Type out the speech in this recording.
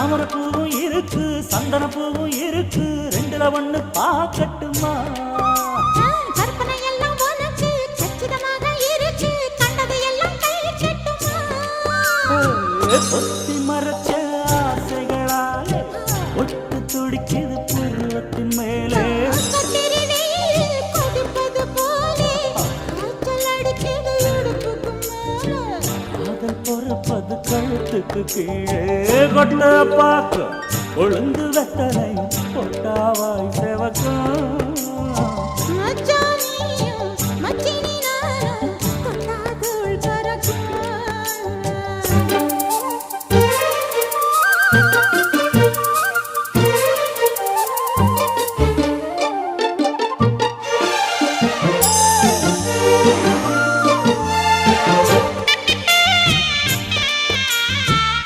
தாமரை பூவும் இருக்கு சந்தன பூவும் இருக்கு ரெண்டுல ஒண்ணு பாக்கட்டுமா கற்பனை எல்லாம் உனக்கு சச்சிதமாக இருக்கு கண்டது எல்லாம் கை கட்டுமா பொத்தி மறைச்ச ஆசைகளாலே ஒட்டு துடிக்குது பருவத்தின் மேலே கொதிப்பது போலே காய்ச்சல் அடிக்குது இடுப்புக்கு மேலே காதல் பொறப்பது கழுத்துக்கு கீழே கொட்ட பார்க்க ஒழுங்கு வெத்தலை பொட்டாவாய் செவக்கும்